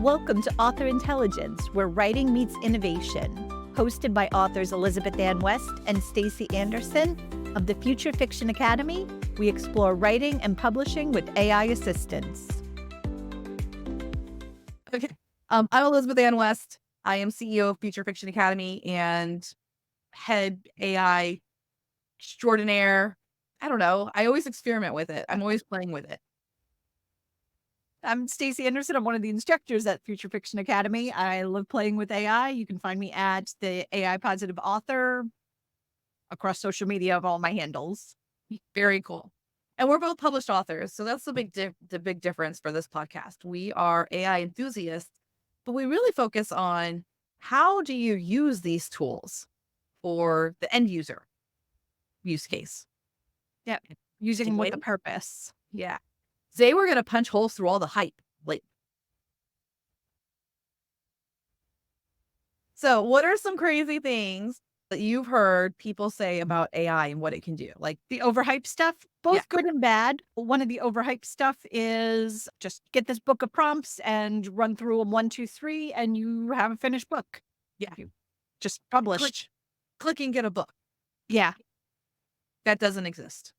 Welcome to Author Intelligence, where writing meets innovation. Hosted by authors Elizabeth Ann West and Stacy Anderson of the Future Fiction Academy, we explore writing and publishing with AI assistance. Okay. I'm Elizabeth Ann West. I am CEO of Future Fiction Academy and head AI extraordinaire. I don't know. I always experiment with it. I'm always playing with it. I'm Stacy Anderson. I'm one of the instructors at Future Fiction Academy. I love playing with AI. You can find me at the AI Positive Author across social media of all my handles. Very cool. And we're both published authors, so that's the big difference for this podcast. We are AI enthusiasts, but we really focus on how do you use these tools for the end user use case. Yeah, using them with a purpose. Yeah. Today we're going to punch holes through all the hype. So what are some crazy things that you've heard people say about AI and what it can do? Like the overhyped stuff, both good and bad. One of the overhyped stuff is just get this book of prompts and run through them 1, 2, 3, and you have a finished book. Yeah. Just published. Click and get a book. Yeah. That doesn't exist.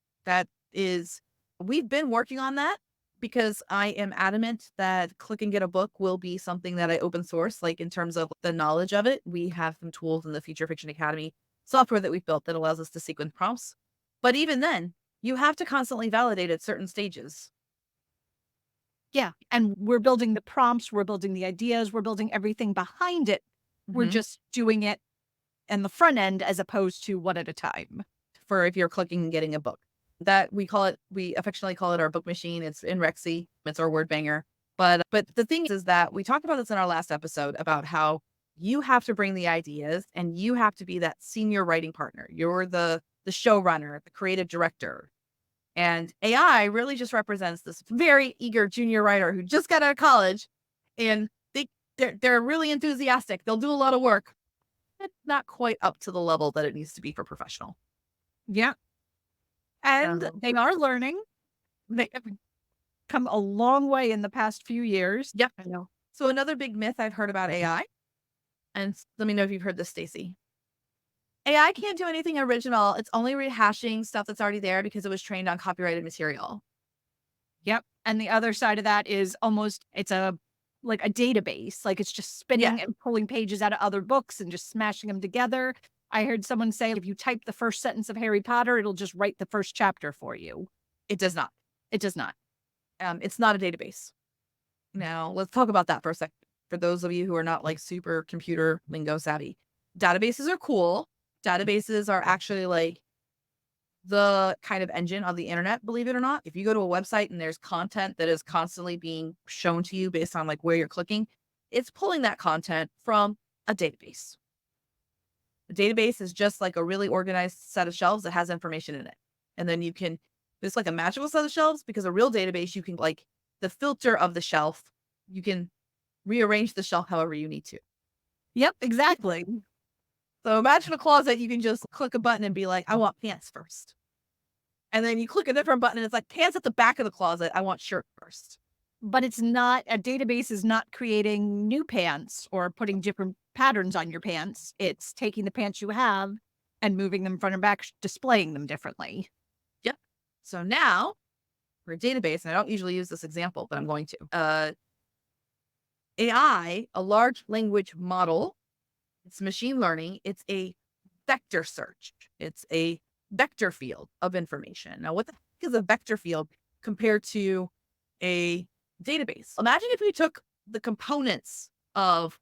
We've been working on that because I am adamant that click and get a book will be something that I open source, like in terms of the knowledge of it. We have some tools in the Future Fiction Academy software that we've built that allows us to sequence prompts. But even then, you have to constantly validate at certain stages. Yeah. And we're building the prompts, we're building the ideas, we're building everything behind it. Mm-hmm. We're just doing it in the front end as opposed to one at a time. For if you're clicking and getting a book. That we affectionately call it our book machine. It's in Rexy. It's our word banger. But the thing is that we talked about this in our last episode about how you have to bring the ideas and you have to be that senior writing partner. You're the showrunner, the creative director. And AI really just represents this very eager junior writer who just got out of college and they're really enthusiastic. They'll do a lot of work. It's not quite up to the level that it needs to be for professional. Yeah. And they are learning. They have come a long way in the past few years. Yeah, I know. So another big myth I've heard about AI, and let me know if you've heard this, Stacy. AI can't do anything original. It's only rehashing stuff that's already there because it was trained on copyrighted material. Yep. And the other side of that is it's like a database. Like it's just spinning and pulling pages out of other books and just smashing them together. I heard someone say, if you type the first sentence of Harry Potter, it'll just write the first chapter for you. It does not. It does not. It's not a database. Now, let's talk about that for a second. For those of you who are not like super computer lingo savvy, databases are cool. Databases are actually like the kind of engine of the internet, believe it or not. If you go to a website and there's content that is constantly being shown to you based on like where you're clicking, it's pulling that content from a database. A database is just like a really organized set of shelves that has information in it. And then it's like a magical set of shelves because a real database, you can like the filter of the shelf, you can rearrange the shelf however you need to. Yep, exactly. So imagine a closet, you can just click a button and be like, I want pants first. And then you click a different button and it's like pants at the back of the closet. I want shirt first. But a database is not creating new pants or putting different patterns on your pants. It's taking the pants you have and moving them front and back, displaying them differently. Yep. So now for a database, and I don't usually use this example, but I'm going to. AI, a large language model, it's machine learning. It's a vector search. It's a vector field of information. Now, what the heck is a vector field compared to a database? Imagine if we took the components of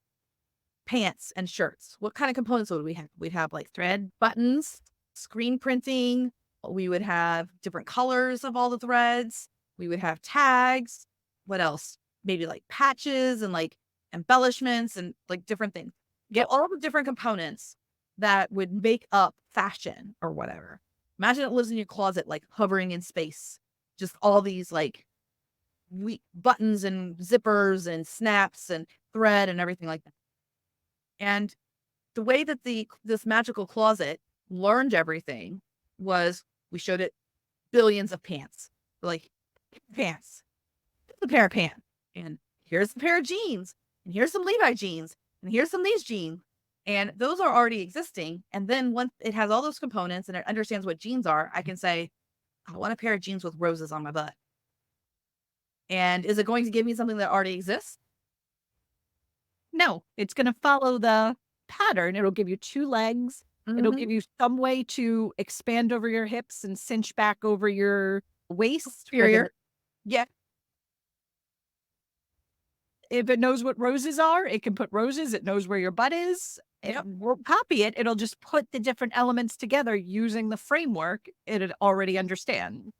pants and shirts. What kind of components would we have? We'd have like thread, buttons, screen printing. We would have different colors of all the threads. We would have tags. What else? Maybe like patches and like embellishments and like different things. Get all the different components that would make up fashion or whatever. Imagine it lives in your closet, like hovering in space. Just all these like buttons and zippers and snaps and thread and everything like that. And the way that this magical closet learned everything was we showed it billions of pants. Like, pants. Here's a pair of pants. And here's a pair of jeans. and here's some Levi jeans, and here's some these jeans. And those are already existing. And then once it has all those components and it understands what jeans are, I can say, I want a pair of jeans with roses on my butt. And is it going to give me something that already exists? No, it's gonna follow the pattern. It'll give you 2 legs. It'll Hmm. give you some way to expand over your hips and cinch back over your waist for Superior. the Yeah. if it knows what roses are, it can put roses, it knows where your butt is. It Yep. won't copy it, it'll just put the different elements together using the framework it already understands.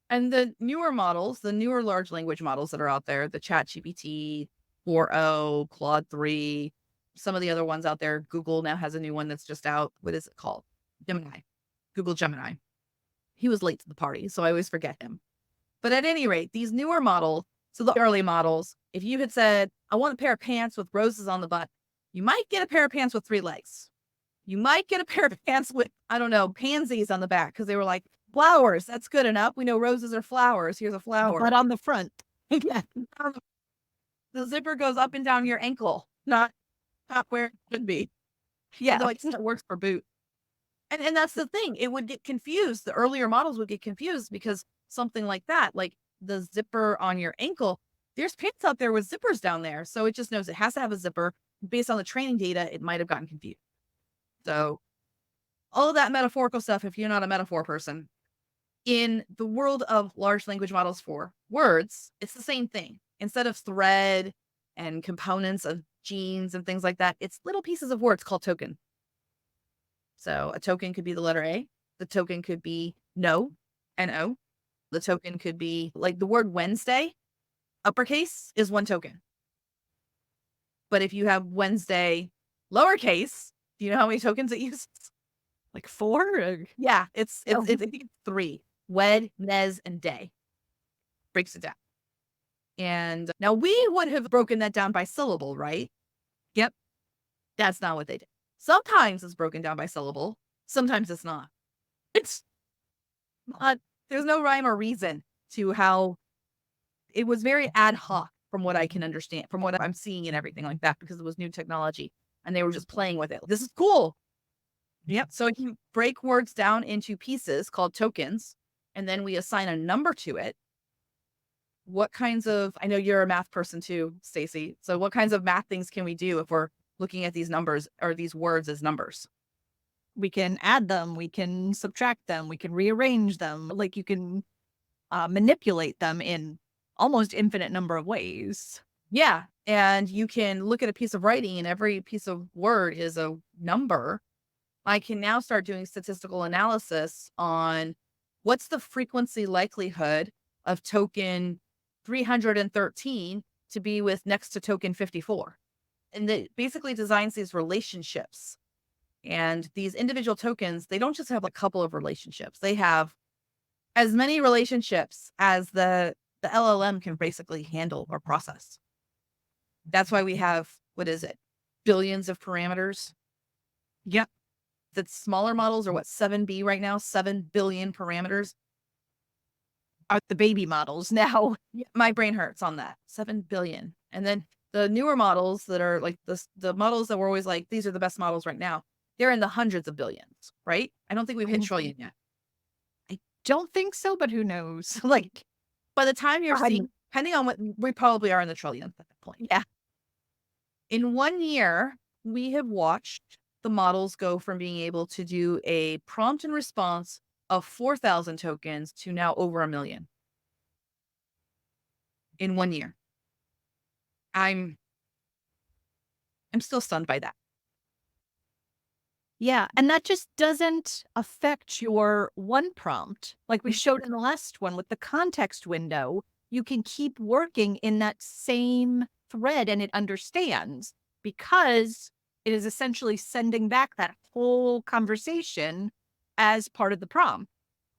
And the newer models, the newer large language models that are out there, the Chat GPT 4.0, Claude 3, some of the other ones out there, Google now has a new one that's just out. What is it called? Gemini. Google Gemini. He was late to the party, so I always forget him. But at any rate, these newer models, so the early models, if you had said, I want a pair of pants with roses on the butt, you might get a pair of pants with 3 legs. You might get a pair of pants with, I don't know, pansies on the back because they were like, flowers, that's good enough. We know roses are flowers. Here's a flower. But on the front. Yeah. The zipper goes up and down your ankle, not where it should be. Yeah. Although I guess it works for boot. And that's the thing. It would get confused. The earlier models would get confused because something like that, like the zipper on your ankle, there's pants out there with zippers down there. So it just knows it has to have a zipper. Based on the training data, it might have gotten confused. So all of that metaphorical stuff, if you're not a metaphor person, in the world of large language models for words, it's the same thing. Instead of thread and components of genes and things like that, it's little pieces of words called token. So a token could be the letter A. The token could be no, N-O. The token could be like the word Wednesday, uppercase is 1 token. But if you have Wednesday, lowercase, do you know how many tokens it uses? Like 4? Yeah, Oh. I think it's 3. Wed, Nez, and Day. Breaks it down. And now we would have broken that down by syllable, right? Yep. That's not what they did. Sometimes it's broken down by syllable. Sometimes it's not. It's not, there's no rhyme or reason to how it was very ad hoc from what I can understand, from what I'm seeing and everything like that, because it was new technology and they were just playing with it. This is cool. Yep. So if you break words down into pieces called tokens, and then we assign a number to it, what kinds of, I know you're a math person too, Stacy. So what kinds of math things can we do if we're looking at these numbers or these words as numbers? We can add them, we can subtract them, we can rearrange them. Like you can manipulate them in almost infinite number of ways. Yeah. And you can look at a piece of writing and every piece of word is a number. I can now start doing statistical analysis on what's the frequency likelihood of token 313 to be with next to token 54. And it basically designs these relationships. And these individual tokens, they don't just have a couple of relationships. They have as many relationships as the LLM can basically handle or process. That's why we have, what is it? Billions of parameters. Yep. The smaller models are what, 7B right now, 7 billion parameters. Are the baby models now. Yeah, my brain hurts on that. 7 billion. And then the newer models that are like the models that were always like, these are the best models right now. They're in the hundreds of billions, right? I don't think we've hit trillion yet. Don't think so, but who knows? Like by the time you're I seeing, depending on what, we probably are in the trillions at that point. Yeah. In 1 year, we have watched the models go from being able to do a prompt and response of 4,000 tokens to now over 1 million. In 1 year. I'm still stunned by that. Yeah, and that just doesn't affect your one prompt. Like we showed in the last one with the context window, you can keep working in that same thread and it understands because it is essentially sending back that whole conversation as part of the prompt.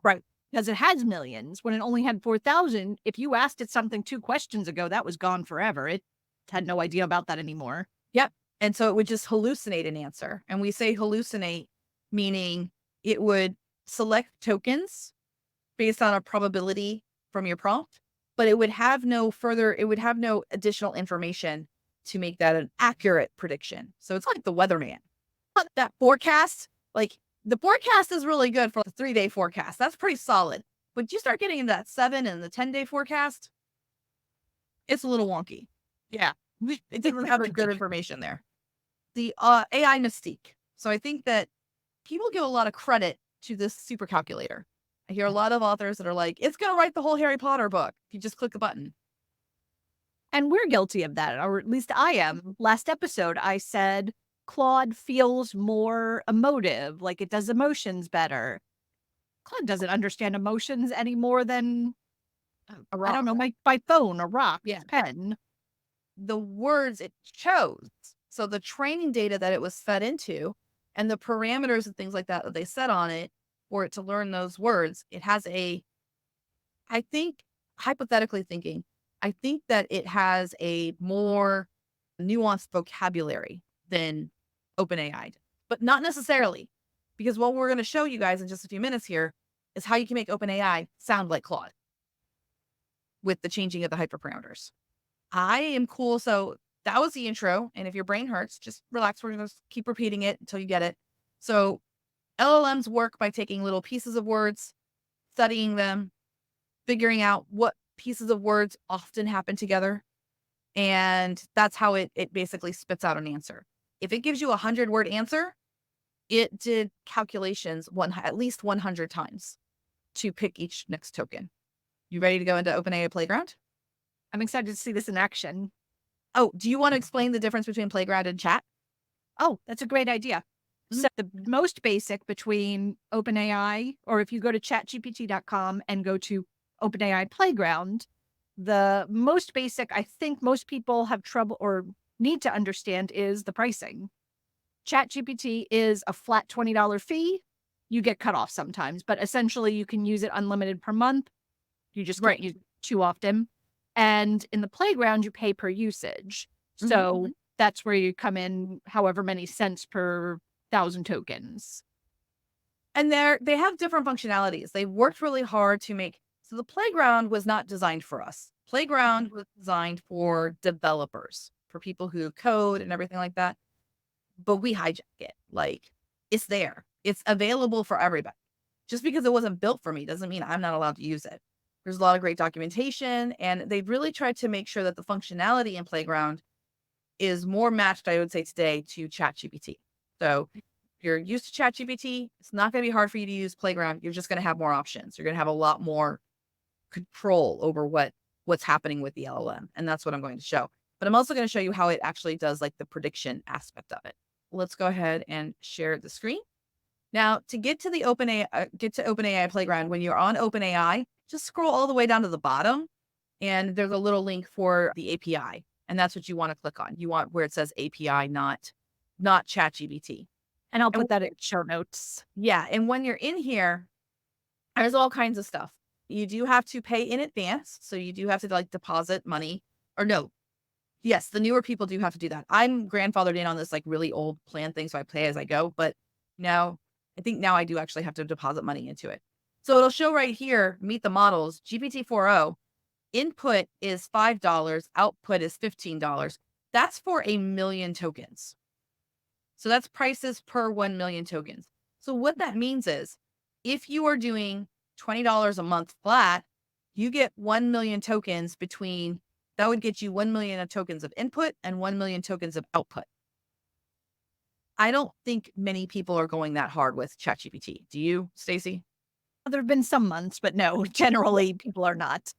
Right. Because it has millions. When it only had 4,000, if you asked it something 2 questions ago, that was gone forever. It had no idea about that anymore. Yep. And so it would just hallucinate an answer. And we say hallucinate, meaning it would select tokens based on a probability from your prompt, but it would have no additional information to make that an accurate prediction. So it's like the weatherman. That forecast, like the forecast is really good for the 3-day forecast. That's pretty solid. But you start getting into that 7 and the 10-day forecast, it's a little wonky. Yeah. It doesn't have a good information there. The AI Mystique. So I think that people give a lot of credit to this supercalculator. I hear a lot of authors that are like, it's going to write the whole Harry Potter book if you just click a button. And we're guilty of that, or at least I am. Last episode, I said Claude feels more emotive, like it does emotions better. Claude doesn't understand emotions any more than, I don't know, my phone, a rock, Yeah. pen. The words it chose. So the training data that it was fed into and the parameters and things like that that they set on it for it to learn those words, it has I think, hypothetically thinking, I think that it has a more nuanced vocabulary than OpenAI, but not necessarily, because what we're going to show you guys in just a few minutes here is how you can make OpenAI sound like Claude with the changing of the hyperparameters. I am cool. So that was the intro. And if your brain hurts, just relax. We're going to keep repeating it until you get it. So LLMs work by taking little pieces of words, studying them, figuring out what pieces of words often happen together. And that's how it basically spits out an answer. If it gives you 100-word answer, it did calculations at least 100 times to pick each next token. You ready to go into OpenAI Playground? I'm excited to see this in action. Oh, do you want to explain the difference between Playground and chat? Oh, that's a great idea. Mhm. So the most basic between OpenAI, or if you go to chatgpt.com and go to OpenAI Playground, the most basic, I think most people have trouble or need to understand is the pricing. ChatGPT is a flat $20 fee. You get cut off sometimes, but essentially you can use it unlimited per month. You just can't use it too often. And in the Playground, you pay per usage. So that's where you come in however many cents per 1,000 tokens. And they have different functionalities. They worked really hard to make, so the Playground was not designed for us. Playground was designed for developers, for people who code and everything like that. But we hijack it. Like, it's there. It's available for everybody. Just because it wasn't built for me doesn't mean I'm not allowed to use it. There's a lot of great documentation, and they've really tried to make sure that the functionality in Playground is more matched, I would say today, to ChatGPT. So if you're used to ChatGPT, it's not going to be hard for you to use Playground. You're just going to have more options. You're going to have a lot more control over what's happening with the LLM. And that's what I'm going to show. But I'm also going to show you how it actually does like the prediction aspect of it. Let's go ahead and share the screen. Now, to get to the OpenAI Playground, when you're on OpenAI, just scroll all the way down to the bottom, and there's a little link for the API, and that's what you want to click on. You want where it says API, not ChatGPT. And I'll put that in show notes. Yeah, and when you're in here, there's all kinds of stuff. You do have to pay in advance, so you do have to like deposit money, or no. Yes, the newer people do have to do that. I'm grandfathered in on this like really old plan thing, so I pay as I go, but now I think now I do actually have to deposit money into it. So it'll show right here, meet the models, GPT-4o, input is $5, output is $15. That's for 1 million tokens. So that's prices per 1 million tokens. So what that means is if you are doing $20 a month flat, you get 1 million tokens that would get you 1 million of tokens of input and 1 million tokens of output. I don't think many people are going that hard with ChatGPT. Do you, Stacy? There have been some months, but no, generally people are not.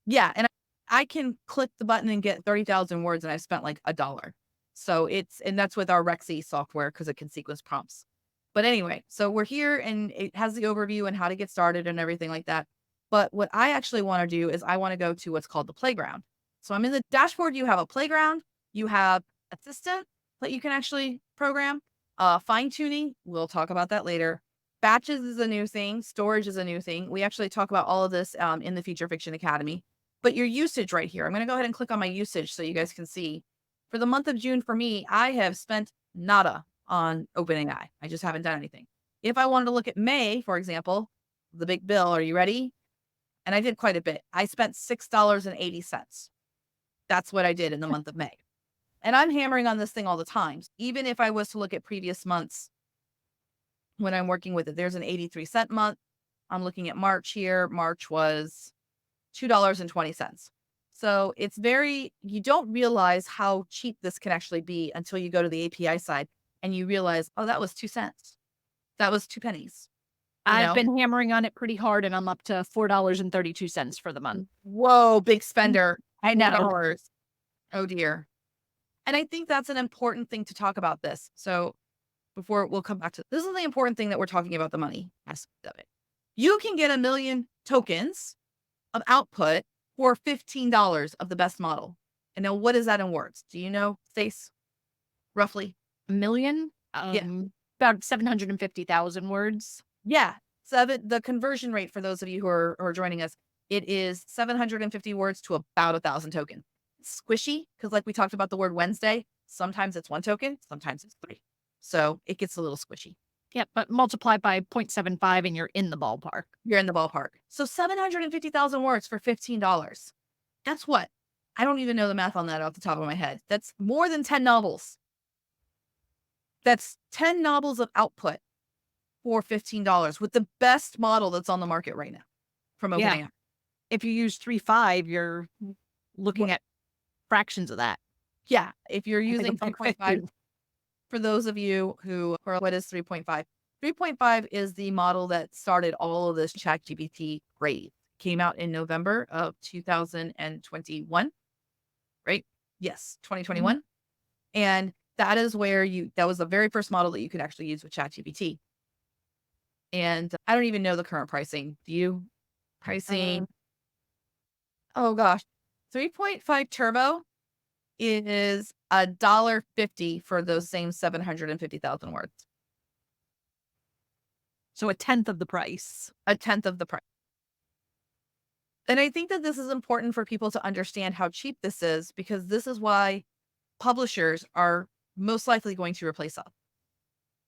Yeah, and I can click the button and get 30,000 words, and I spent like $1. So and that's with our Rexy software because it can sequence prompts. But anyway, so we're here and it has the overview and how to get started and everything like that. But what I actually want to do is I want to go to what's called the Playground. So I'm in the dashboard. You have a Playground, you have Assistant that you can actually program, fine tuning. We'll talk about that later. Batches is a new thing. Storage is a new thing. We actually talk about all of this in the Feature Fiction Academy. But your usage right here, I'm going to go ahead and click on my usage so you guys can see. For the month of June, for me, I have spent nada on OpenAI. I just haven't done anything. If I wanted to look at May, for example, the big bill, are you ready? And I did quite a bit. I spent $6.80. That's what I did in the month of May. And I'm hammering on this thing all the time. Even if I was to look at previous months when I'm working with it, there's an 83-cent month. I'm looking at March here. March was $2.20. So it's you don't realize how cheap this can actually be until you go to the API side and you realize, oh, that was 2 cents. That was 2 pennies, you I've know? been hammering on it pretty hard, and I'm up to $4.32 for the month. Whoa, big Mm. spender. I know. $4. Oh dear. And I think that's an important thing to talk about this. So before we'll come back to this is the important thing that we're talking about the money aspect of it. You can get 1 million tokens of output for $15 of the best model. And now what is that in words? Do you know, Stace? Roughly? A million? Yeah. About 750,000 words. Yeah. The conversion rate for those of you who are joining us, it is 750 words to about 1,000 tokens. Squishy, because like we talked about the word Wednesday, sometimes it's 1 token, sometimes it's 3. So it gets a little squishy. Yep, but multiply by 0.75 and you're in the ballpark. You're in the ballpark. So 750,000 words for $15. That's what? I don't even know the math on that off the top of my head. That's more than 10 novels. That's 10 novels of output for $15 with the best model that's on the market right now from Yeah. OpenAI. If you use 3.5, you're looking What? at fractions of that. Yeah. If you're I think using it's like 3.5, 50. for those of you who are, what is 3.5? 3.5 is the model that started all of this ChatGPT craze. Came out in November of 2021, right? Yes, Mhm. 2021. And that is where that was the very first model that you could actually use with ChatGPT. And I don't even know the current pricing. Do you? Pricing? Oh gosh. 3.5 turbo is $1.50 for those same 750,000 words. So a tenth of the price. A tenth of the price. And I think that this is important for people to understand how cheap this is, because this is why publishers are most likely going to replace us.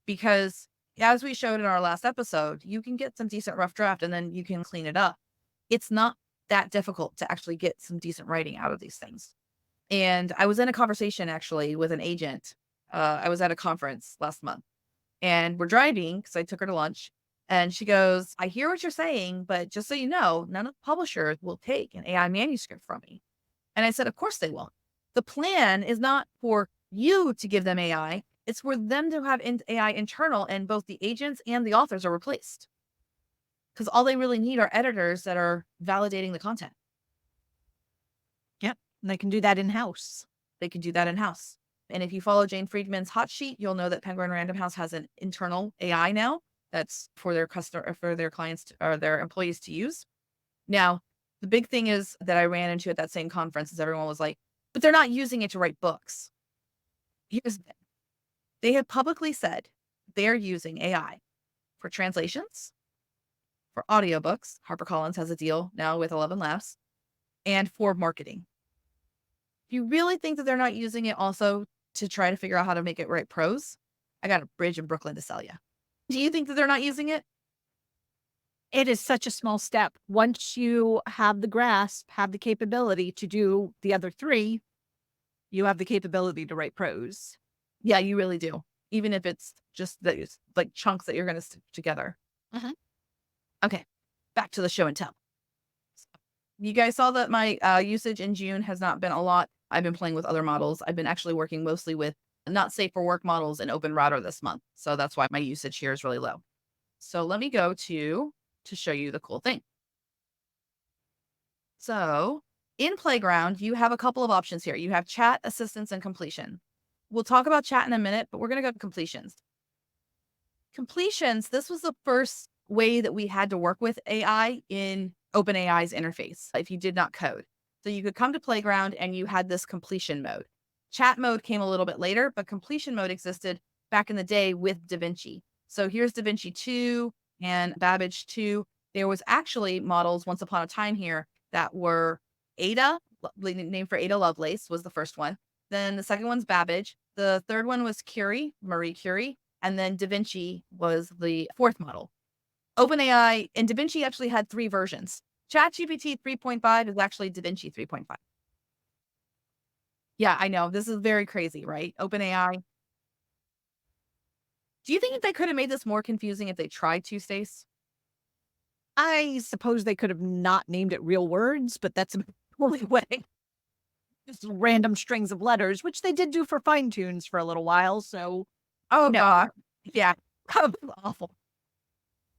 Because as we showed in our last episode, you can get some decent rough draft and then you can clean it up. It's not that difficult to actually get some decent writing out of these things. And I was in a conversation actually with an agent. I was at a conference last month and we're driving because I took her to lunch. And she goes, I hear what you're saying, but just so you know, none of the publishers will take an AI manuscript from me. And I said, of course they won't. The plan is not for you to give them AI. It's for them to have AI internal, and both the agents and the authors are replaced. Because all they really need are editors that are validating the content. Yep. And they can do that in-house. They can do that in-house. And if you follow Jane Friedman's hot sheet, you'll know that Penguin Random House has an internal AI now that's for their for their clients or their employees to use. Now, the big thing is that I ran into at that same conference is everyone was like, but they're not using it to write books. Here's the thing. They have publicly said they're using AI for translations, for audiobooks. HarperCollins has a deal now with 11 Labs, and for marketing. If you really think that they're not using it also to try to figure out how to make it write prose, I got a bridge in Brooklyn to sell you. Do you think that they're not using it? It is such a small step. Once you have the grasp, have the capability to do the other 3, you have the capability to write prose. Yeah, you really do. Even if it's just that it's like chunks that you're going to stick together. Mhm. Okay, back to the show and tell. You guys saw that my usage in June has not been a lot. I've been playing with other models. I've been actually working mostly with not safe for work models in Open Router this month. So that's why my usage here is really low. So let me go to show you the cool thing. So in Playground, you have a couple of options here. You have chat, assistance, and completion. We'll talk about chat in a minute, but we're going to go to completions. Completions, this was the first way that we had to work with AI in OpenAI's interface if you did not code. So you could come to Playground and you had this completion mode. Chat mode came a little bit later, but completion mode existed back in the day with DaVinci. So here's DaVinci 2 and Babbage 2. There was actually models once upon a time here that were Ada, named for Ada Lovelace was the first one. Then the second one's Babbage. The third one was Curie, Marie Curie. And then DaVinci was the fourth model. OpenAI and DaVinci actually had 3 versions. ChatGPT 3.5 is actually DaVinci 3.5. Yeah, I know. This is very crazy, right? OpenAI. Do you think they could have made this more confusing if they tried to, Stace? I suppose they could have not named it real words, but that's the only way. Just random strings of letters, which they did do for fine tunes for a little while. So, Oh no, god. Yeah. Awful.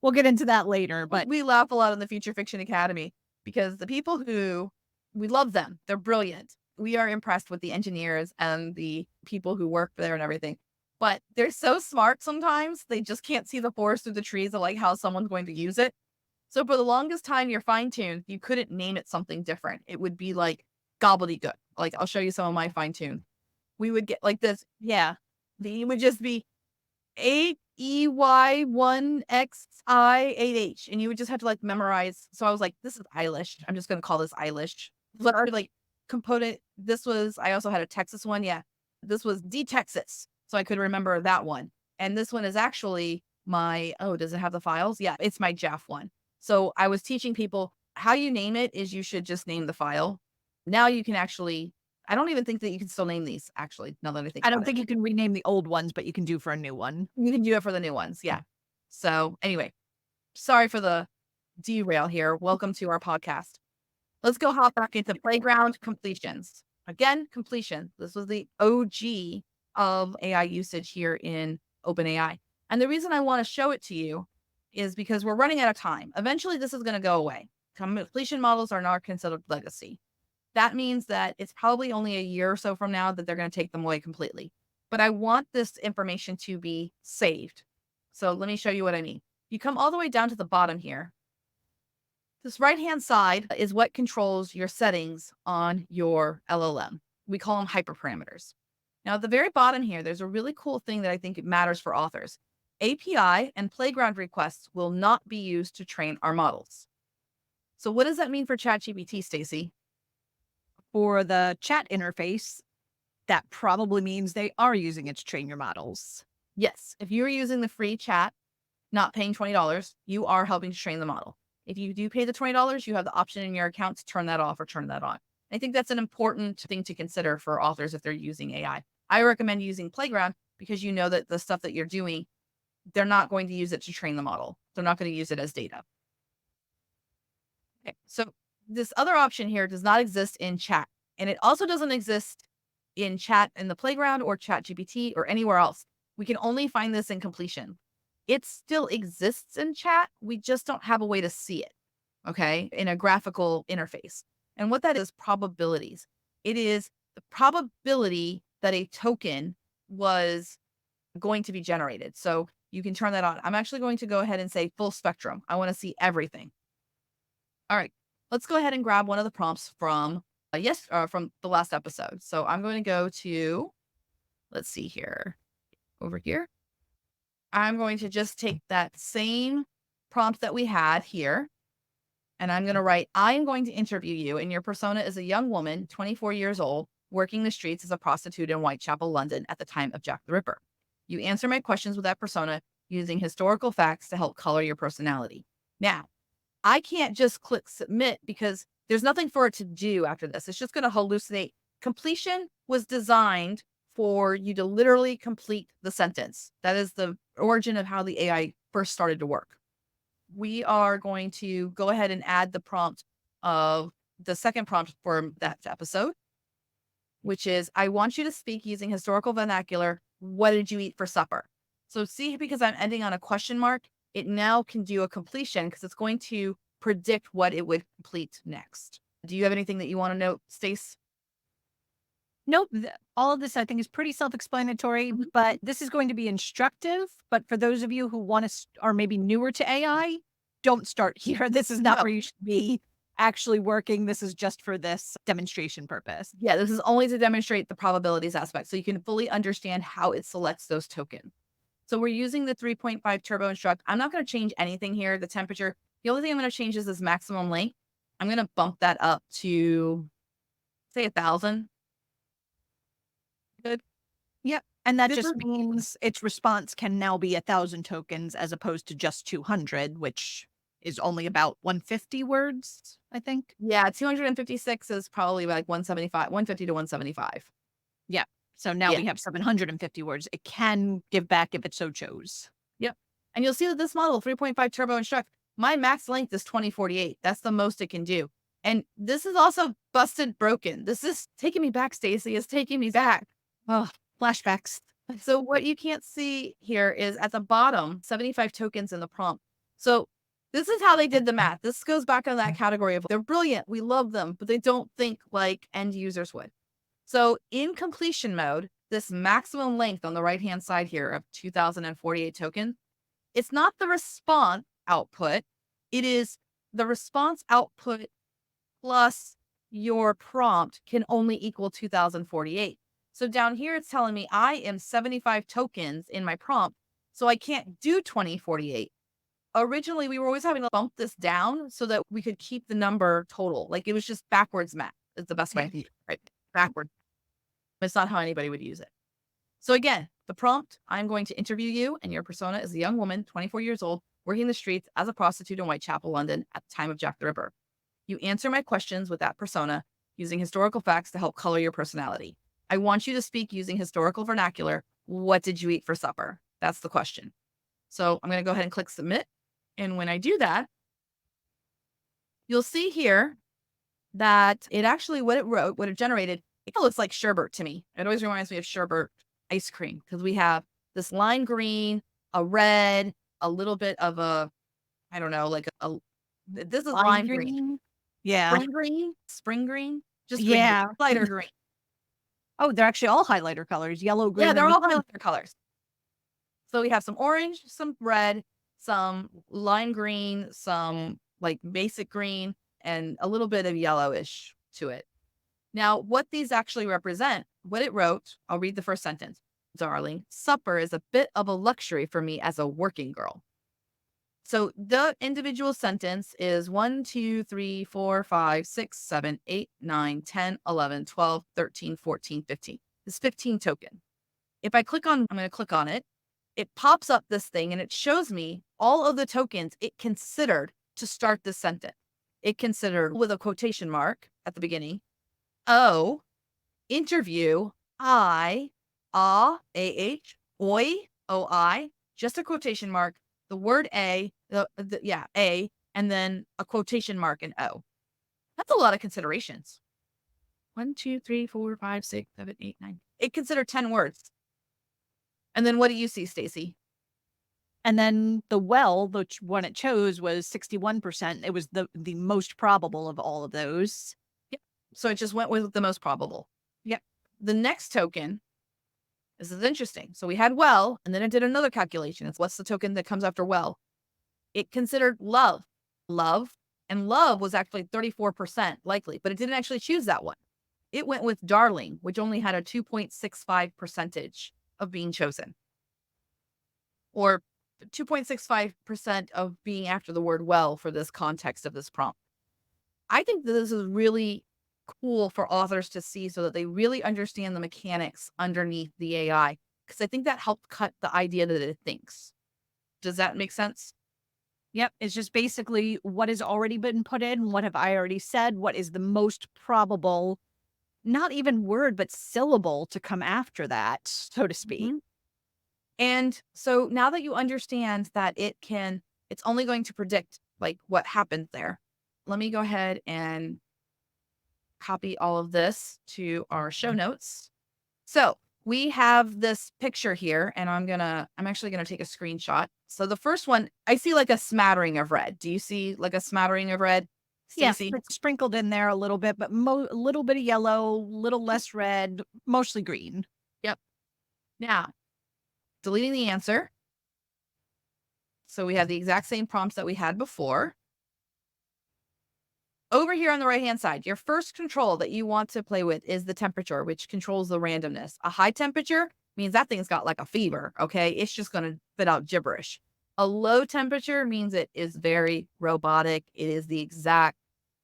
we'll get into that later. But We laugh a lot in the Future Fiction Academy because the people who we love them, they're brilliant. We are impressed with the engineers and the people who work there and everything. But they're so smart sometimes, they just can't see the forest through the trees of like how someone's going to use it. So for the longest time, your fine tune, you couldn't name it something different. It would be like gobbledygook. Like I'll show you some of my fine tune. We would get like this. yeah, It would just be AEY1XI8H. And you would just have to like memorize. So I was like, this is Eilish. I'm just going to call this Eilish. But I like component. This was, I also had a Texas one. Yeah. This was D Texas. So I could remember that one. And this one is actually my, oh, does it have the files? Yeah, it's my Jeff one. So I was teaching people how you name it is you should just name the file. Now you can actually, I don't even think that you can still name these actually, now that I think I about don't it. think you can rename the old ones, but you can do for a new one. You can do it for the new ones. Yeah. So anyway, sorry for the derail here. Welcome to our podcast. Let's go hop back into playground completions. Again, completion. This was the OG of AI usage here in OpenAI. And the reason I want to show it to you is because we're running out of time. Eventually, this is going to go away. Completion models are not considered legacy. That means that it's probably only a year or so from now that they're going to take them away completely. But I want this information to be saved. So let me show you what I mean. You come all the way down to the bottom here. This right-hand side is what controls your settings on your LLM. We call them hyperparameters. Now, at the very bottom here, there's a really cool thing that I think it matters for authors. API and playground requests will not be used to train our models. So what does that mean for ChatGPT, Stacy? For the chat interface, that probably means they are using it to train your models. Yes, if you're using the free chat, not paying $20, you are helping to train the model. If you do pay the $20, you have the option in your account to turn that off or turn that on. I think that's an important thing to consider for authors if they're using AI. I recommend using Playground because you know that the stuff that you're doing, they're not going to use it to train the model. They're not going to use it as data. Okay, so this other option here does not exist in chat. And it also doesn't exist in chat in the Playground or Chat GPT or anywhere else. We can only find this in completion. It still exists in chat. We just don't have a way to see it, okay, in a graphical interface. And what that is probabilities. It is the probability that a token was going to be generated. So you can turn that on. I'm actually going to go ahead and say full spectrum. I want to see everything. All right, let's go ahead and grab one of the prompts from from the last episode. So I'm going to go to, let's see here, over here. I'm going to just take that same prompt that we had here, and I'm going to write, I am going to interview you, and your persona is a young woman, 24 years old, working the streets as a prostitute in Whitechapel, London at the time of Jack the Ripper. You answer my questions with that persona using historical facts to help color your personality. Now, I can't just click submit because there's nothing for it to do after this. It's just going to hallucinate. Completion was designed for you to literally complete the sentence. That is the origin of how the AI first started to work. We are going to go ahead and add the prompt of the second prompt for that episode, which is, I want you to speak using historical vernacular. What did you eat for supper? So see, because I'm ending on a question mark, it now can do a completion because it's going to predict what it would complete next. Do you have anything that you want to note, Stace? Nope. All of this, I think, is pretty self-explanatory, but this is going to be instructive. But for those of you who want to are maybe newer to AI, don't start here. This is not No. where you should be actually working. This is just for this demonstration purpose. Yeah, this is only to demonstrate the probabilities aspect so you can fully understand how it selects those tokens. So we're using the 3.5 turbo instruct. I'm not going to change anything here. The temperature, the only thing I'm going to change is this maximum length. I'm going to bump that up to say 1,000. Good. Yep. And that This just is- means its response can now be 1,000 tokens as opposed to just 200, which is only about 150 words, I think. Yeah, 256 is probably like 175, 150 to 175. So now Yeah. we have 750 words. It can give back if it so chose. Yep. And you'll see that this model, 3.5 Turbo Instruct, my max length is 2048. That's the most it can do. And this is also busted broken. This is taking me back, Stacy. It's taking me back. Oh, flashbacks. So what you can't see here is at the bottom, 75 tokens in the prompt. So this is how they did the math. This goes back on that category of they're brilliant. We love them, but they don't think like end users would. So in completion mode, this maximum length on the right-hand side here of 2048 tokens, it's not the response output. It is the response output plus your prompt can only equal 2048. So down here, it's telling me I am 75 tokens in my prompt, so I can't do 2048. Originally, we were always having to bump this down so that we could keep the number total. Like it was just backwards math is the best way I can use it, right? Backward. It's not how anybody would use it. So again, the prompt, I'm going to interview you and your persona is a young woman, 24 years old, working the streets as a prostitute in Whitechapel, London at the time of Jack the Ripper. You answer my questions with that persona using historical facts to help color your personality. I want you to speak using historical vernacular. What did you eat for supper? That's the question. So I'm going to go ahead and click submit. And when I do that, you'll see here that it actually, what it wrote, what it generated, it looks like sherbet to me. It always reminds me of sherbet ice cream because we have this lime green, a red, a little bit of a, I don't know, like this is lime green. Yeah. Spring green, just green, Yeah. lighter green. Oh, they're actually all highlighter colors, yellow, green. Yeah, they're and all green. highlighter colors. So we have some orange, some red, some lime green, some like basic green, and a little bit of yellowish to it. Now, what these actually represent, what it wrote, I'll read the first sentence. Darling, supper is a bit of a luxury for me as a working girl. So the individual sentence is 1, 2, 3, 4, 5, 6, 7, 8, 9, 10, 11, 12, 13, 14, 15. It's 15 token. If I click on, I'm going to click on it. It pops up this thing and it shows me all of the tokens it considered to start this sentence. It considered with a quotation mark at the beginning. O, interview, I, A-H, oi, O-I, just a quotation mark, the word A, A, and then a quotation mark and O. That's a lot of considerations. 1, 2, 3, 4, 5, 6, 7, 8, 9. It considered 10 words. And then what do you see, Stacy? And then the which one it chose was 61%. It was the most probable of all of those. Yep. So it just went with the most probable. Yep. The next token, this is interesting. So we had well, and then it did another calculation. It's what's the token that comes after well? It considered love. And love was actually 34% likely, but it didn't actually choose that one. It went with darling, which only had a 2.65% of being chosen. Or 2.65% of being after the word well for this context of this prompt. I think that this is really cool for authors to see so that they really understand the mechanics underneath the AI, because I think that helped cut the idea that it thinks. Does that make sense? Yep. It's just basically what has already been put in. What have I already said? What is the most probable, not even word, but syllable to come after that, so to speak. Mm-hmm. And so now that you understand that it's only going to predict like what happened there. Let me go ahead and copy all of this to our show notes. So we have this picture here and I'm actually going to take a screenshot. So the first one, I see like a smattering of red. Do you see like a smattering of red? Yes, Stacy? it's sprinkled in there a little bit, but a little bit of yellow, little less red, mostly green. Yep. Now, deleting the answer. So we have the exact same prompts that we had before. Over here on the right-hand side, your first control that you want to play with is the temperature, which controls the randomness. A high temperature means that thing's got like a fever, okay? It's just going to spit out gibberish. A low temperature means it is very robotic. It is the exact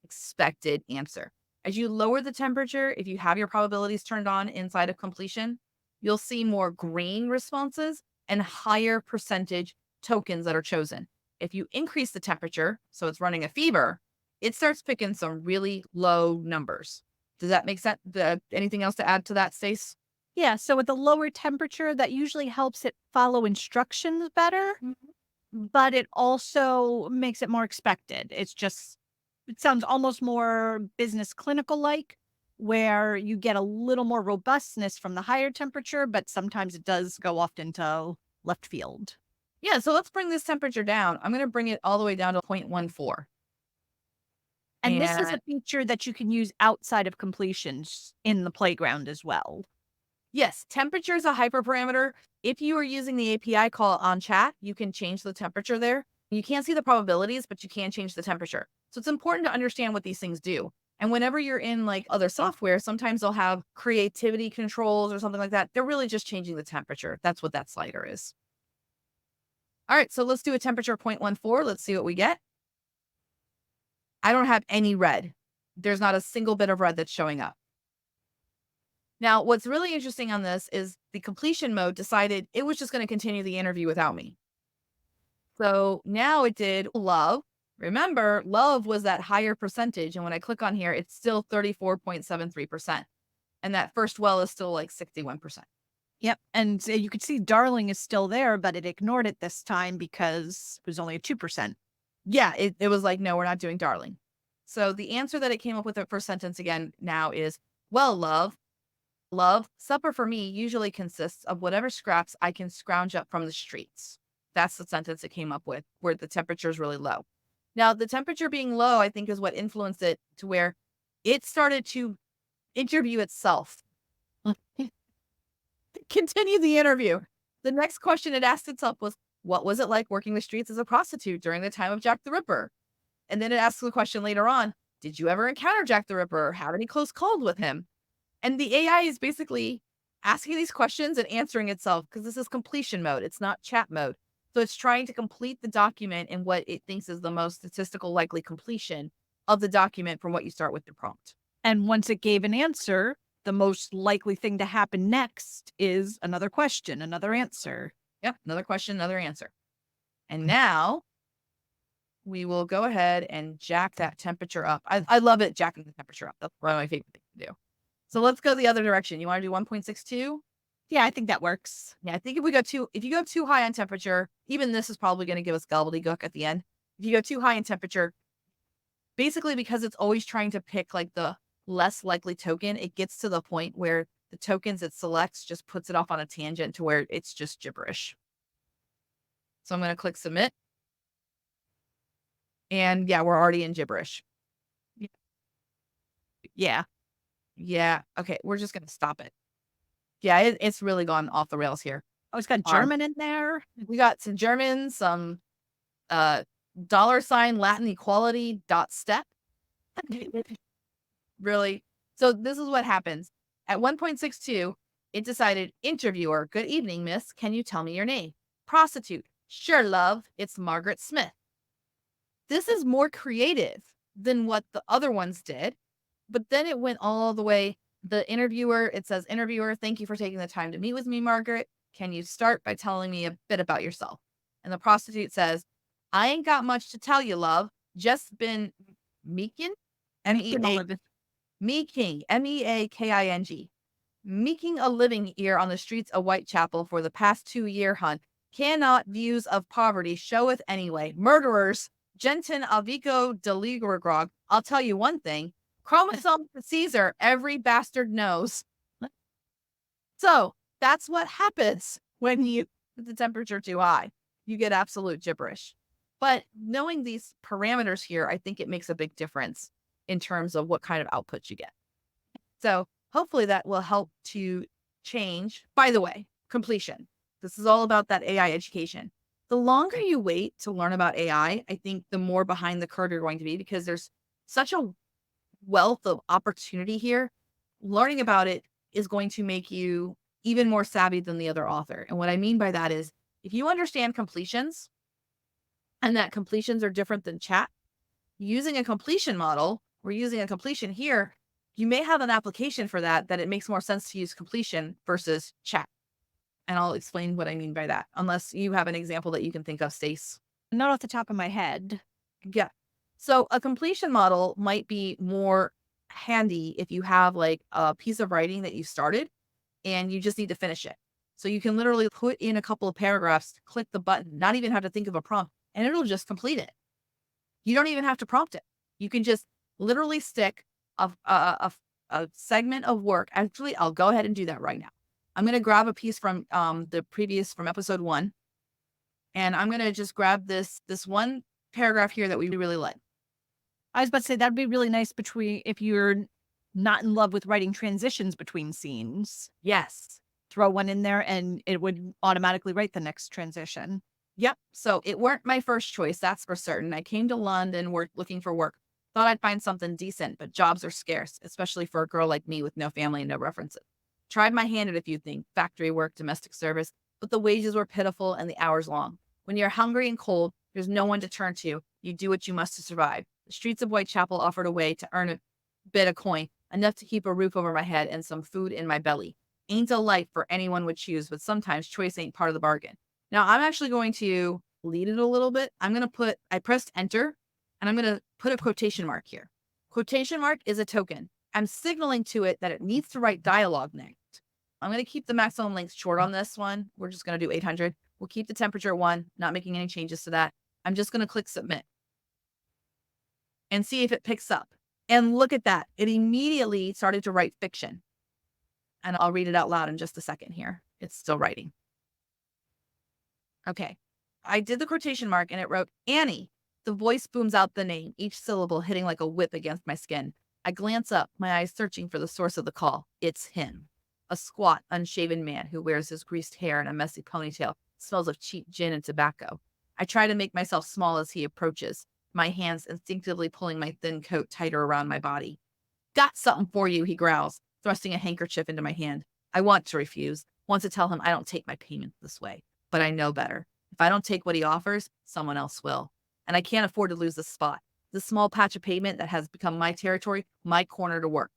expected answer. As you lower the temperature, if you have your probabilities turned on inside of completion, you'll see more green responses and higher percentage tokens that are chosen. If you increase the temperature, so it's running a fever, it starts picking some really low numbers. Does that make sense? Anything else to add to that, Stace? Yeah, so with a lower temperature, that usually helps it follow instructions better, Mhm. but it also makes it more expected. It sounds almost more business clinical like, where you get a little more robustness from the higher temperature, but sometimes it does go off into left field. Yeah, so let's bring this temperature down. I'm going to bring it all the way down to 0.14. And this is a And feature that you can use outside of completions in the playground as well. yes, temperature is a hyperparameter. If you are using the API call on chat, you can change the temperature there. You can't see the probabilities, but you can change the temperature. So it's important to understand what these things do. And whenever you're in like other software, sometimes they'll have creativity controls or something like that. They're really just changing the temperature. That's what that slider is. All right, so let's do a temperature of 0.14. Let's see what we get. I don't have any red. There's not a single bit of red that's showing up. Now, what's really interesting on this is the completion mode decided it was just going to continue the interview without me. So now it did love. Remember, love was that higher percentage. And when I click on here, it's still 34.73%. And that first well is still like 61%. Yep. And you could see Darling is still there, but it ignored it this time because it was only a 2%. Yeah, it was like, no, we're not doing darling. So the answer that it came up with the first sentence again now is, well, love, supper for me usually consists of whatever scraps I can scrounge up from the streets. That's the sentence it came up with, where the temperature is really low. Now, the temperature being low, I think, is what influenced it to where it started to interview itself. Continue the interview. The next question it asked itself was, what was it like working the streets as a prostitute during the time of Jack the Ripper? And then it asks the question later on, did you ever encounter Jack the Ripper or have any close calls with him? And the AI is basically asking these questions and answering itself because this is completion mode. It's not chat mode. So it's trying to complete the document in what it thinks is the most statistical likely completion of the document from what you start with the prompt. And once it gave an answer, the most likely thing to happen next is another question, another answer. Yep. Another question, another answer. And now we will go ahead and jack that temperature up. I love it jacking the temperature up. That's one of my favorite things to do. So let's go the other direction. You want to do 1.62? Yeah, I think that works. Yeah, I think if you go too high on temperature, even this is probably going to give us gobbledygook at the end. If you go too high in temperature, basically because it's always trying to pick like the less likely token, it gets to the point where the tokens it selects just puts it off on a tangent to where it's just gibberish. So I'm going to click submit. And yeah, we're already in gibberish. Yeah. Yeah. Okay. We're just going to stop it. Yeah. It's really gone off the rails here. Oh, it's got German in there. We got some German, some $ Latin equality dot step. Really? So this is what happens. At 1.62, it decided, interviewer, good evening, miss. Can you tell me your name? Prostitute. Sure, love. It's Margaret Smith. This is more creative than what the other ones did. But then it went all the way. The interviewer, it says, interviewer, thank you for taking the time to meet with me, Margaret. Can you start by telling me a bit about yourself? And the prostitute says, I ain't got much to tell you, love. Just been meeking, M-E-A, meeking, M-E-A-K-I-N-G, meeking a living here on the streets of Whitechapel for the past 2 year hunt. Cannot views of poverty showeth anyway. Murderers, Genton Avico Deligrogrog. I'll tell you one thing. Chromosome to Caesar, every bastard knows. So that's what happens when you put the temperature too high. You get absolute gibberish. But knowing these parameters here, I think it makes a big difference in terms of what kind of output you get. So hopefully that will help to change. By the way, completion. This is all about that AI education. The longer you wait to learn about AI, I think the more behind the curve you're going to be because there's such a wealth of opportunity here. Learning about it is going to make you even more savvy than the other author. And what I mean by that is if you understand completions and that completions are different than chat, using a completion model, we're using a completion here, you may have an application for that it makes more sense to use completion versus chat. And I'll explain what I mean by that, unless you have an example that you can think of, Stace. Not off the top of my head. Yeah. So a completion model might be more handy if you have like a piece of writing that you started and you just need to finish it. So you can literally put in a couple of paragraphs, click the button, not even have to think of a prompt, and it'll just complete it. You don't even have to prompt it. You can just literally stick a segment of work. Actually, I'll go ahead and do that right now. I'm going to grab a piece from from episode 1, and I'm going to just grab this one paragraph here that we really like. I was about to say that'd be really nice between if you're not in love with writing transitions between scenes. Yes. Throw one in there and it would automatically write the next transition. Yep. So it weren't my first choice, that's for certain. I came to London looking for work. Thought I'd find something decent, but jobs are scarce, especially for a girl like me with no family and no references. Tried my hand at a few things, factory work, domestic service, but the wages were pitiful and the hours long. When you're hungry and cold, there's no one to turn to. You do what you must to survive. The streets of Whitechapel offered a way to earn a bit of coin, enough to keep a roof over my head and some food in my belly. Ain't a life for anyone would choose, but sometimes choice ain't part of the bargain. Now I'm actually going to lead it a little bit. I pressed enter and I'm going to put a quotation mark here. Quotation mark is a token. I'm signaling to it that it needs to write dialogue next. I'm going to keep the maximum length short on this one. We're just going to do 800. We'll keep the temperature at 1, not making any changes to that. I'm just going to click submit and see if it picks up. And look at that. It immediately started to write fiction. And I'll read it out loud in just a second here. It's still writing. Okay. I did the quotation mark and it wrote Annie. The voice booms out the name, each syllable hitting like a whip against my skin. I glance up, my eyes searching for the source of the call. It's him. A squat, unshaven man who wears his greased hair and a messy ponytail, smells of cheap gin and tobacco. I try to make myself small as he approaches, my hands instinctively pulling my thin coat tighter around my body. Got something for you, he growls, thrusting a handkerchief into my hand. I want to refuse, want to tell him I don't take my payments this way, but I know better. If I don't take what he offers, someone else will. And I can't afford to lose this spot, this small patch of pavement that has become my territory, my corner to work.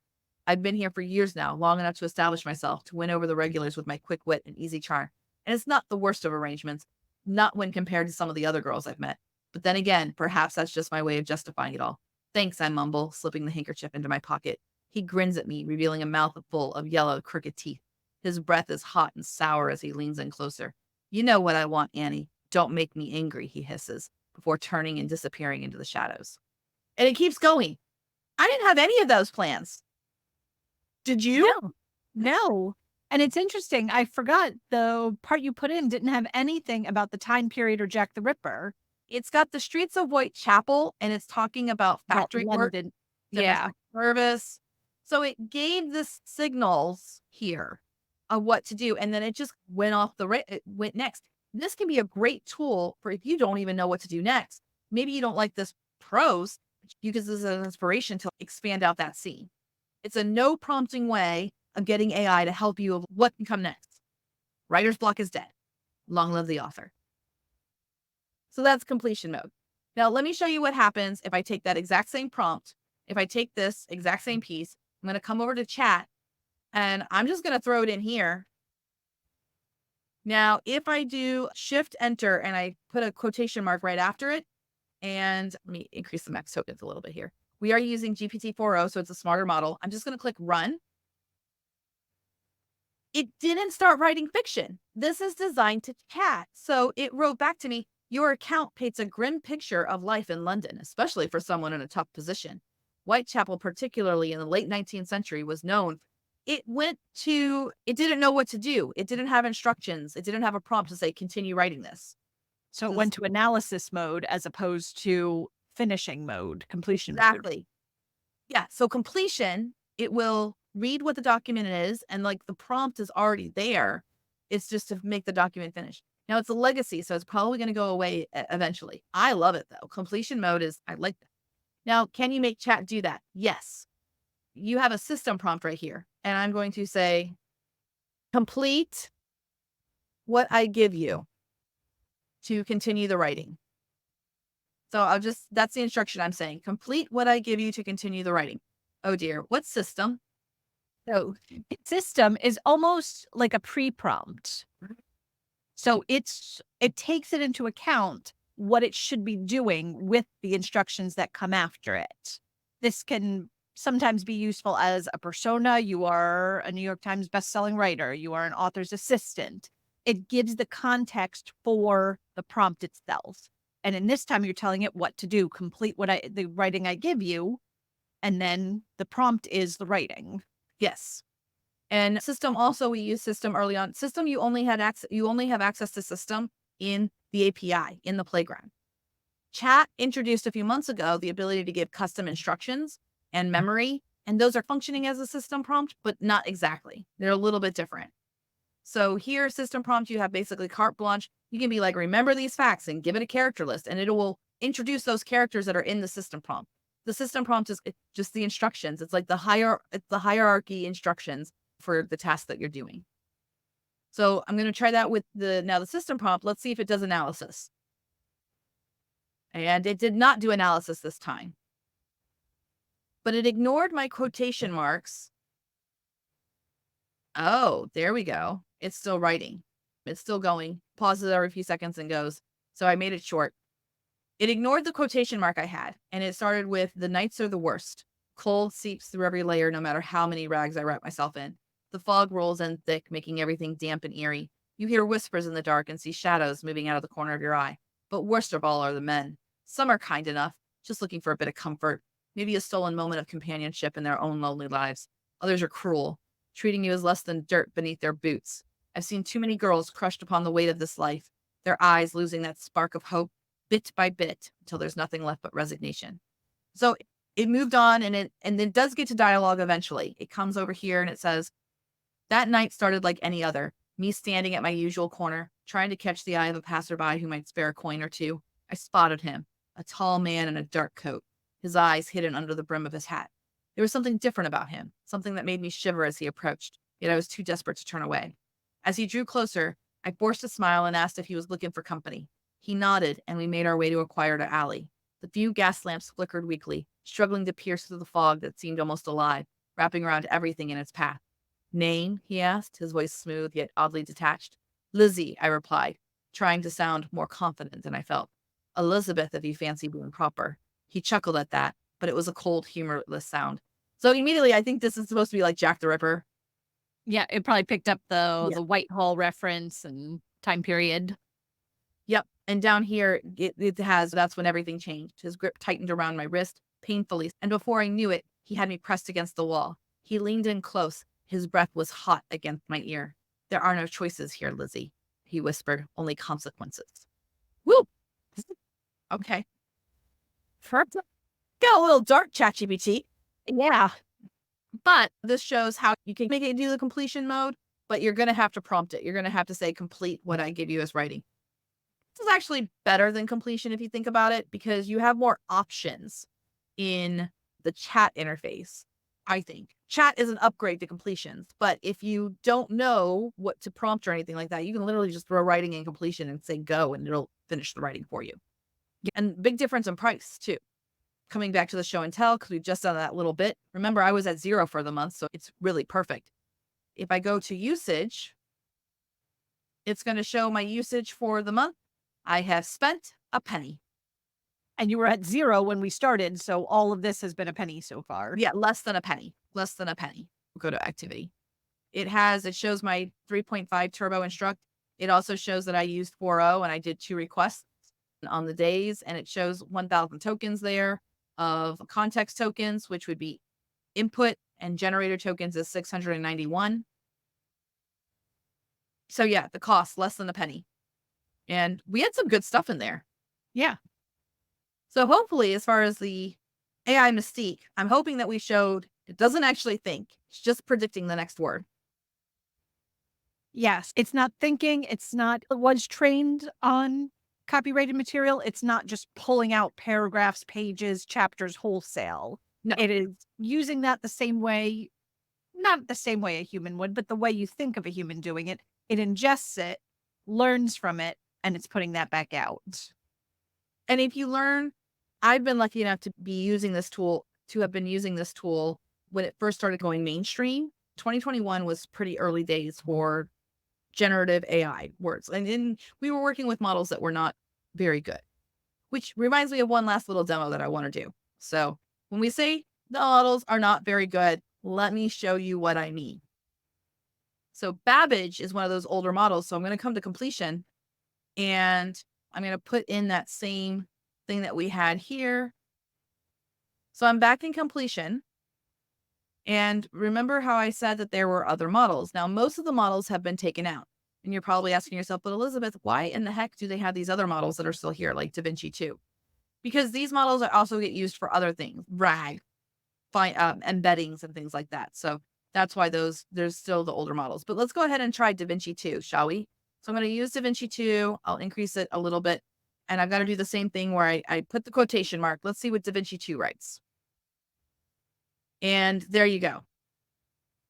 I've been here for years now, long enough to establish myself, to win over the regulars with my quick wit and easy charm. And it's not the worst of arrangements, not when compared to some of the other girls I've met. But then again, perhaps that's just my way of justifying it all. Thanks, I mumble, slipping the handkerchief into my pocket. He grins at me, revealing a mouth full of yellow, crooked teeth. His breath is hot and sour as he leans in closer. You know what I want, Annie. Don't make me angry, he hisses, before turning and disappearing into the shadows. And it keeps going. I didn't have any of those plans. Did you? No. No. And it's interesting. I forgot the part you put in didn't have anything about the time period or Jack the Ripper. It's got the streets of Whitechapel, and it's talking about factory work, London. Yeah. domestic service. So it gave the signals here of what to do, and then it just went it went next. This can be a great tool for if you don't even know what to do next. Maybe you don't like this prose, but you use this as an inspiration to expand out that scene. It's a no prompting way of getting AI to help you of what can come next. Writer's block is dead. Long live the author. So that's completion mode. Now let me show you what happens if I take that exact same prompt. If I take this exact same piece, I'm going to come over to chat and I'm just going to throw it in here. Now, if I do shift enter and I put a quotation mark right after it, and let me increase the max tokens a little bit here. We are using GPT-4o, so it's a smarter model. I'm just going to click run. It didn't start writing fiction. This is designed to chat. So it wrote back to me, your account paints a grim picture of life in London, especially for someone in a tough position. Whitechapel, particularly in the late 19th century, was known. It didn't know what to do. It didn't have instructions. It didn't have a prompt to say, continue writing this. So it went to analysis mode as opposed to finishing mode, completion mode. Exactly. Yeah. So completion, it will read what the document is, and like the prompt is already there. It's just to make the document finish. Now it's a legacy, so it's probably going to go away eventually. I love it though. Completion mode I like that. Now, can you make chat do that? Yes. You have a system prompt right here, and I'm going to say, complete what I give you to continue the writing. So that's the instruction I'm saying. Complete what I give you to continue the writing. Oh dear, what system? So system is almost like a pre-prompt. So it takes it into account what it should be doing with the instructions that come after it. This can sometimes be useful as a persona. You are a New York Times bestselling writer. You are an author's assistant. It gives the context for the prompt itself. And in this time, you're telling it what to do, complete the writing I give you, and then the prompt is the writing. Yes. And system also, we use system early on. System, you only have access to system in the API, in the playground. Chat introduced a few months ago the ability to give custom instructions and memory, and those are functioning as a system prompt, but not exactly. They're a little bit different. So here, system prompt, you have basically carte blanche. You can be like, remember these facts and give it a character list, and it will introduce those characters that are in the system prompt. The system prompt is just the instructions. It's like it's the hierarchy instructions for the task that you're doing. So I'm going to try that with the system prompt. Let's see if it does analysis. And it did not do analysis this time, but it ignored my quotation marks. Oh, there we go. It's still writing. It's still going. Pauses every few seconds and goes. So I made it short. It ignored the quotation mark I had, and it started with, the nights are the worst. Cold seeps through every layer, no matter how many rags I wrap myself in. The fog rolls in thick, making everything damp and eerie. You hear whispers in the dark and see shadows moving out of the corner of your eye. But worst of all are the men. Some are kind enough, just looking for a bit of comfort, maybe a stolen moment of companionship in their own lonely lives. Others are cruel, treating you as less than dirt beneath their boots. I've seen too many girls crushed upon the weight of this life, their eyes losing that spark of hope bit by bit until there's nothing left but resignation. So it moved on, and it does get to dialogue eventually. It comes over here and it says, that night started like any other, me standing at my usual corner, trying to catch the eye of a passerby who might spare a coin or two. I spotted him, a tall man in a dark coat, his eyes hidden under the brim of his hat. There was something different about him, something that made me shiver as he approached, yet I was too desperate to turn away. As he drew closer, I forced a smile and asked if he was looking for company. He nodded, and we made our way to a quieter alley. The few gas lamps flickered weakly, struggling to pierce through the fog that seemed almost alive, wrapping around everything in its path. Name? He asked, his voice smooth yet oddly detached. Lizzie, I replied, trying to sound more confident than I felt. Elizabeth, if you fancy being proper. He chuckled at that, but it was a cold, humorless sound. So immediately, I think this is supposed to be like Jack the Ripper. Yeah, it probably picked up Yeah. the Whitehall reference and time period. Yep. And down here, that's when everything changed. His grip tightened around my wrist, painfully, and before I knew it, he had me pressed against the wall. He leaned in close. His breath was hot against my ear. There are no choices here, Lizzie, he whispered, only consequences. Woo! Okay. Perfect. Got a little dark, ChatGPT. Yeah. But this shows how you can make it do the completion mode, but you're going to have to prompt it. You're going to have to say, complete what I give you as writing. This is actually better than completion if you think about it, because you have more options in the chat interface. I think chat is an upgrade to completions, but if you don't know what to prompt or anything like that, you can literally just throw writing in completion and say go, and it'll finish the writing for you. And big difference in price too. Coming back to the show and tell, because we've just done that little bit. Remember, I was at 0 for the month, so it's really perfect. If I go to usage, it's going to show my usage for the month. I have spent a penny. And you were at 0 when we started, so all of this has been a penny so far. Yeah, less than a penny. Less than a penny. We'll go to activity. It shows my 3.5 turbo instruct. It also shows that I used 4.0 and I did 2 requests on the days, and it shows 1,000 tokens there of context tokens, which would be input, and generator tokens is 691. So yeah, the cost less than a penny. And we had some good stuff in there. Yeah. So hopefully, as far as the AI Mystique, I'm hoping that we showed it doesn't actually think. It's just predicting the next word. Yes. It's not thinking. It was trained on copyrighted material. It's not just pulling out paragraphs, pages, chapters wholesale. No. It is using that the same way, not the same way a human would, but the way you think of a human doing it. It ingests it, learns from it, and it's putting that back out. And if you learn, I've been lucky enough to have been using this tool when it first started going mainstream. 2021 was pretty early days for generative AI words. And then we were working with models that were not very good, which reminds me of one last little demo that I want to do. So when we say The models are not very good. Let me show you what I mean. So Babbage is one of those older models. So I'm going to come to completion and I'm going to put in that same thing that we had here. So I'm back in completion. And remember how I said that there were other models. Now, most of the models have been taken out. And you're probably asking yourself, but Elizabeth, why in the heck do they have these other models that are still here, like DaVinci 2? Because these models also get used for other things, RAG, embeddings, and things like that. So that's why there's still the older models. But let's go ahead and try DaVinci 2, shall we? So I'm going to use DaVinci 2. I'll increase it a little bit. And I've got to do the same thing where I put the quotation mark. Let's see what DaVinci 2 writes. And there you go.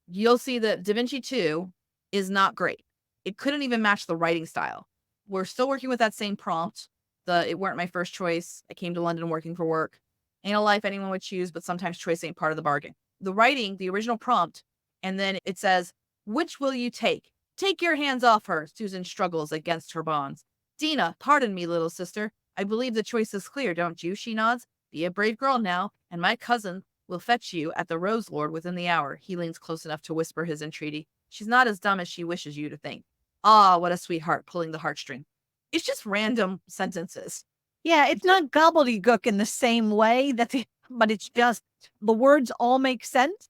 You'll see that DaVinci 2 is not great. It couldn't even match the writing style. We're still working with that same prompt. It weren't my first choice. I came to London working for work. Ain't a life anyone would choose, but sometimes choice ain't part of the bargain. The writing, the original prompt, and then it says, which will you take? Take your hands off her. Susan struggles against her bonds. Dina, pardon me, little sister. I believe the choice is clear, don't you? She nods. Be a brave girl now, and my cousin will fetch you at the Rose Lord within the hour. He leans close enough to whisper his entreaty. She's not as dumb as she wishes you to think. Ah, what a sweetheart, pulling the heartstring. It's just random sentences. Yeah, it's not gobbledygook in the same way but it's just the words all make sense,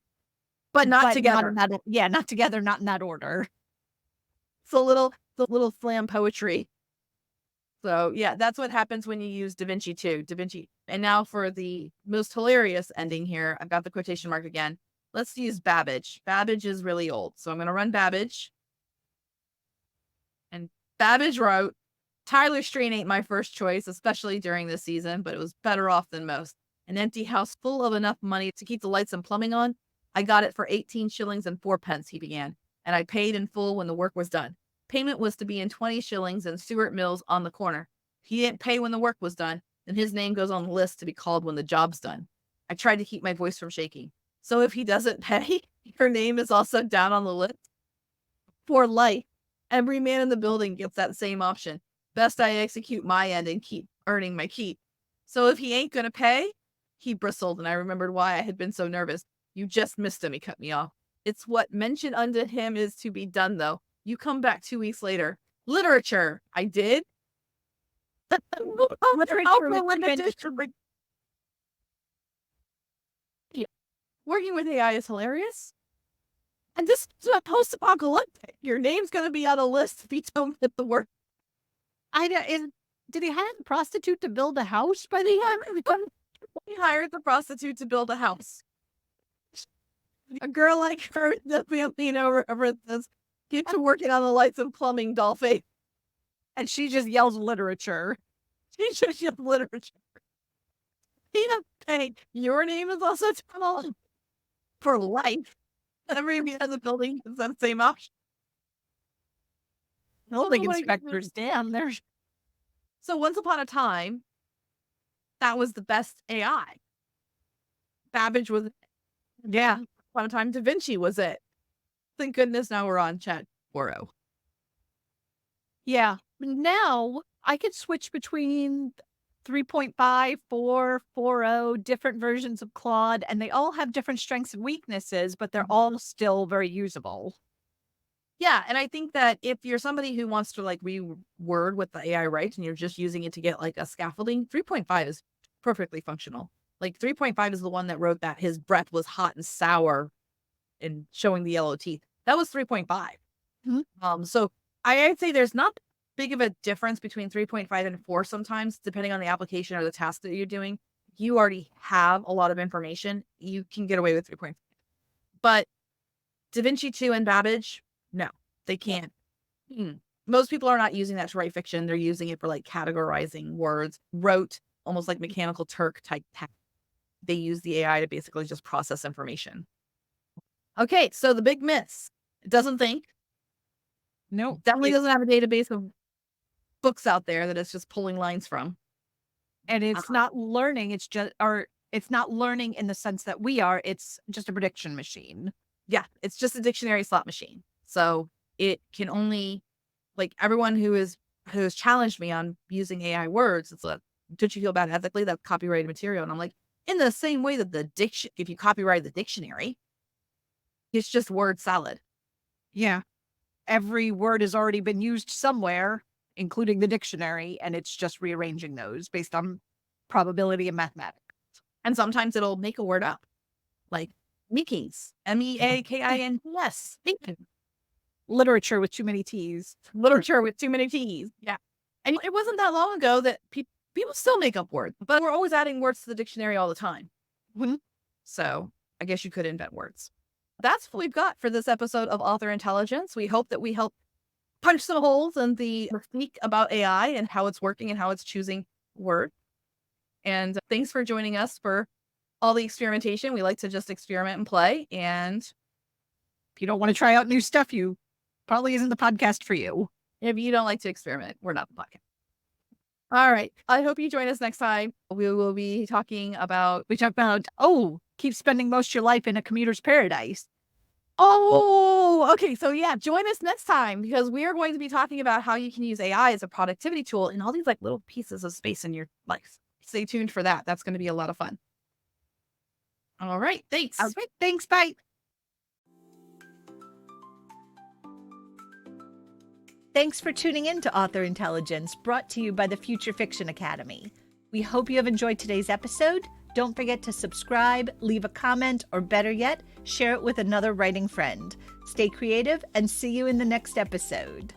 But not but together. not together, not in that order. It's the little slam poetry. So yeah, that's what happens when you use DaVinci 2. DaVinci. And now for the most hilarious ending here, I've got the quotation mark again. Let's use Babbage. Babbage is really old. So I'm going to run Babbage. And Babbage wrote, Tyler Strain ain't my first choice, especially during this season, but it was better off than most. An empty house full of enough money to keep the lights and plumbing on. I got it for 18 shillings and 4 pence, he began, and I paid in full when the work was done. Payment was to be in 20 shillings and Stuart Mills on the corner. If he didn't pay when the work was done, then his name goes on the list to be called when the job's done. I tried to keep my voice from shaking. So if he doesn't pay, your name is also down on the list. For life, every man in the building gets that same option. Best I execute my end and keep earning my keep. So if he ain't gonna pay, he bristled, and I remembered why I had been so nervous. You just missed him, he cut me off. It's what mentioned unto him is to be done, though. You come back 2 weeks later. Literature, I did. Working with AI is hilarious. And this is not post-apocalyptic. Your name's gonna be on a list if you don't hit the work. Did he hire a prostitute to build a house by the end? He hired the prostitute to build a house. A girl like her, the family over this, get to working on the lights and plumbing, Dolphin. And she just yells literature. She just yells literature. Tina Payne, your name is also Tunnel for life. Every man in the building is that same option. Building inspectors down there. So once upon a time, that was the best AI. Babbage was, Yeah. upon a time, DaVinci was it. Thank goodness now we're on Chat 4.0. Yeah. Now I could switch between 3.5, 4, 4.0, different versions of Claude, and they all have different strengths and weaknesses, but they're all still very usable. Yeah, and I think that if you're somebody who wants to like reword what the AI writes and you're just using it to get like a scaffolding, 3.5 is perfectly functional. Like 3.5 is the one that wrote that his breath was hot and sour and showing the yellow teeth. That was 3.5. So I'd say there's not big of a difference between 3.5 and 4 sometimes, depending on the application or the task that you're doing. If you already have a lot of information, you can get away with 3.5. But DaVinci 2 and Babbage, no, they can't. Most people are not using that to write fiction. They're using it for like categorizing words, wrote almost like Mechanical Turk type text. They use the AI to basically just process information. Okay, so the big myths. It doesn't think. No, Definitely doesn't have a database of books out there that it's just pulling lines from. And it's not learning. It's not learning in the sense that we are. It's just a prediction machine. Yeah, it's just a dictionary slot machine. So it can only, like everyone who has challenged me on using AI words, it's like, don't you feel bad ethically? That's copyrighted material. And I'm like, In the same way that if you copyright the dictionary, it's just word salad. Yeah. Every word has already been used somewhere, including the dictionary, and it's just rearranging those based on probability and mathematics. And sometimes it'll make a word up, like Meakins, Meakins. Literature with too many T's. Literature with too many T's. Yeah. And it wasn't that long ago that people still make up words, but we're always adding words to the dictionary all the time. Mhm. So I guess you could invent words. That's what we've got for this episode of Author Intelligence. We hope that we help punch some holes in the mystique about AI and how it's working and how it's choosing words. And thanks for joining us for all the experimentation. We like to just experiment and play. And if you don't want to try out new stuff, you probably isn't the podcast for you. If you don't like to experiment, we're not the podcast. All right. I hope you join us next time. We will be talking about, keep spending most of your life in a commuter's paradise. Oh, okay. So yeah, join us next time because we are going to be talking about how you can use AI as a productivity tool in all these like little pieces of space in your life. Stay tuned for that. That's going to be a lot of fun. All right. Thanks. All right. Thanks. Bye. Thanks for tuning in to Author Intelligence, brought to you by the Future Fiction Academy. We hope you have enjoyed today's episode. Don't forget to subscribe, leave a comment, or better yet, share it with another writing friend. Stay creative and see you in the next episode.